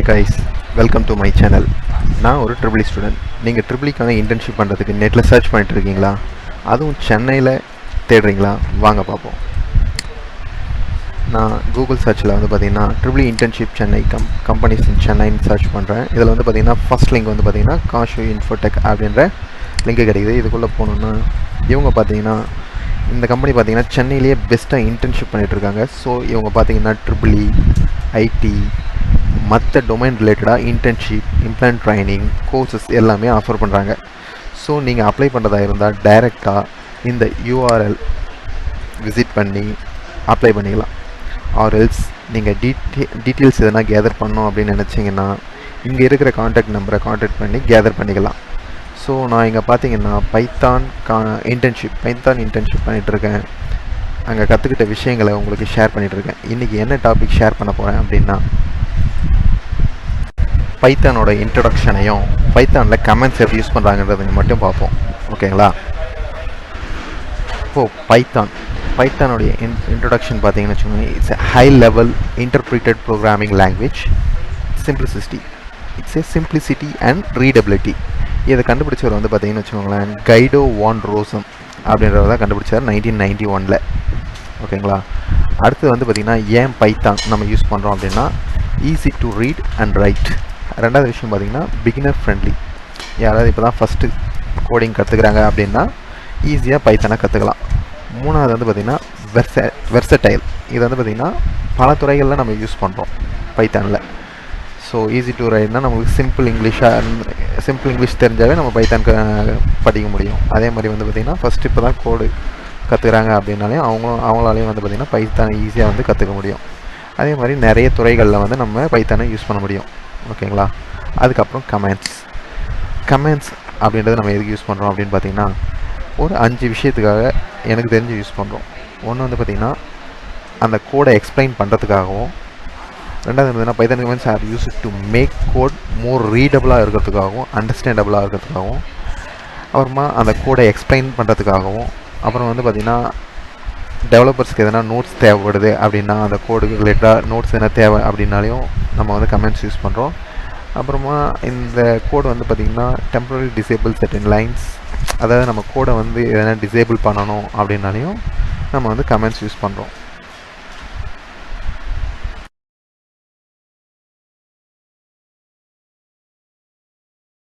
guys, welcome to my channel. நான் ஒரு triple student. நீங்கள் ட்ரிபிளிக்கான இன்டர்ன்ஷிப் பண்ணுறதுக்கு நெட்டில் சர்ச் பண்ணிட்டு இருக்கீங்களா? அதுவும் சென்னையில் தேடுறீங்களா? வாங்க பார்ப்போம். நான் கூகுள் சர்ச்சில் வந்து பார்த்தீங்கன்னா triple internship Chennai companies in சென்னைன்னு சர்ச் பண்ணுறேன். இதில் வந்து பார்த்தீங்கன்னா ஃபஸ்ட் லிங்க் வந்து பார்த்தீங்கன்னா காஷு இன்ஃபோடெக் அப்படின்ற லிங்க் கிடைக்குது. இதுக்குள்ளே போகணுன்னா இவங்க பார்த்தீங்கன்னா இந்த கம்பெனி பார்த்தீங்கன்னா சென்னையிலேயே பெஸ்ட்டாக இன்டர்ன்ஷிப் பண்ணிகிட்ருக்காங்க. ஸோ இவங்க பார்த்தீங்கன்னா ட்ரிபிள் ஐடி மற்ற டொமைன் ரிலேட்டடாக இன்டர்ன்ஷிப், இம்ப்ளான்ட் ட்ரைனிங், கோர்சஸ் எல்லாமே ஆஃபர் பண்ணுறாங்க. ஸோ நீங்கள் அப்ளை பண்ணுறதா இருந்தால் டைரெக்டாக இந்த யூஆர்எல் விசிட் பண்ணி அப்ளை பண்ணிக்கலாம். ஆர்எல்ஸ் நீங்கள் டீட்டெயில்ஸ் எதனா கேதர் பண்ணோம் அப்படின்னு நினச்சிங்கன்னா இங்கே இருக்கிற காண்டாக்ட் நம்பரை காண்டாக்ட் பண்ணி கேதர் பண்ணிக்கலாம். ஸோ நான் இங்கே பார்த்தீங்கன்னா பைத்தான் இன்டர்ன்ஷிப் பண்ணிகிட்ருக்கேன். அங்கே கற்றுக்கிட்ட விஷயங்களை உங்களுக்கு ஷேர் பண்ணிகிட்ருக்கேன். இன்றைக்கி என்ன டாபிக் ஷேர் பண்ண போகிறேன் அப்படின்னா பைத்தானோட இன்ட்ரொடக்ஷனையும் பைத்தானில் கமெண்ட்ஸ் எப்படி யூஸ் பண்ணுறாங்கன்றதை மட்டும் பார்ப்போம். ஓகேங்களா? இப்போது பைத்தானோடைய இன்ட்ரொடக்ஷன் பார்த்தீங்கன்னு வச்சுக்கோங்க. It's a high level interpreted programming language. Simplicity and readability. இதை கண்டுபிடிச்சவர் வந்து பார்த்தீங்கன்னு வச்சுக்கோங்களேன், கைடோ வான் ரோசம் அப்படின்றத தான் கண்டுபிடிச்சார் 1991. ஓகேங்களா? அடுத்து வந்து பார்த்திங்கன்னா ஏன் பைத்தான் நம்ம யூஸ் பண்ணுறோம் அப்படின்னா easy to read and right. ரெண்டாவது விஷயம் பார்த்திங்கன்னா பிகினர் ஃப்ரெண்ட்லி. யாராவது இப்போ தான் ஃபஸ்ட்டு கோடிங் கற்றுக்குறாங்க அப்படின்னா ஈஸியாக பைத்தானை கற்றுக்கலாம். மூணாவது வந்து பார்த்திங்கன்னா வெர்சடைல். இது வந்து பார்த்திங்கன்னா பல துறைகளில் நம்ம யூஸ் பண்ணுறோம் பைத்தானில். ஸோ ஈஸி டு ரைட்னா நமக்கு சிம்பிள் இங்கிலீஷ் தெரிஞ்சாவே நம்ம பைத்தான் படிக்க முடியும். அதே மாதிரி வந்து பார்த்திங்கன்னா ஃபஸ்ட்டு இப்போ தான் கோடு கற்றுக்குறாங்க அப்படின்னாலே அவங்களாலேயும் வந்து பார்த்திங்கன்னா பைத்தானை ஈஸியாக வந்து கற்றுக்க முடியும். அதே மாதிரி நிறைய துறைகளில் வந்து நம்ம பைத்தானை யூஸ் பண்ண முடியும். ஓகேங்களா? அதுக்கப்புறம் கமெண்ட்ஸ் அப்படின்றத நம்ம எதுக்கு யூஸ் பண்ணுறோம் அப்படின்னு பார்த்திங்கன்னா ஒரு 5 விஷயத்துக்காக எனக்கு தெரிஞ்சு யூஸ் பண்ணுறோம். ஒன்று வந்து பார்த்திங்கன்னா அந்த கோடை எக்ஸ்பிளைன் பண்ணுறதுக்காகவும், ரெண்டாவது வந்து Python comments are use to make code more ரீடபுளாக இருக்கிறதுக்காகவும், அண்டர்ஸ்டாண்டபுளாக இருக்கிறதுக்காகவும், அப்புறமா அந்த கோடை எக்ஸ்பிளைன் பண்ணுறதுக்காகவும், அப்புறம் வந்து பார்த்திங்கன்னா டெவலப்பர்ஸ்க்கு எதனா நோட்ஸ் தேவைப்படுது அப்படின்னா அந்த கோடுக்கு ரிலேட்டடாக நோட்ஸ் எதனா தேவை அப்படின்னாலையும் நம்ம வந்து கமெண்ட்ஸ் யூஸ் பண்ணுறோம். அப்புறமா இந்த கோடு வந்து பார்த்திங்கன்னா டெம்பரரி டிசேபிள் செர்டன் லைன்ஸ், அதாவது நம்ம கோடை வந்து எதனா டிசேபிள் பண்ணணும் அப்படின்னாலையும் நம்ம வந்து கமெண்ட்ஸ் யூஸ் பண்ணுறோம்.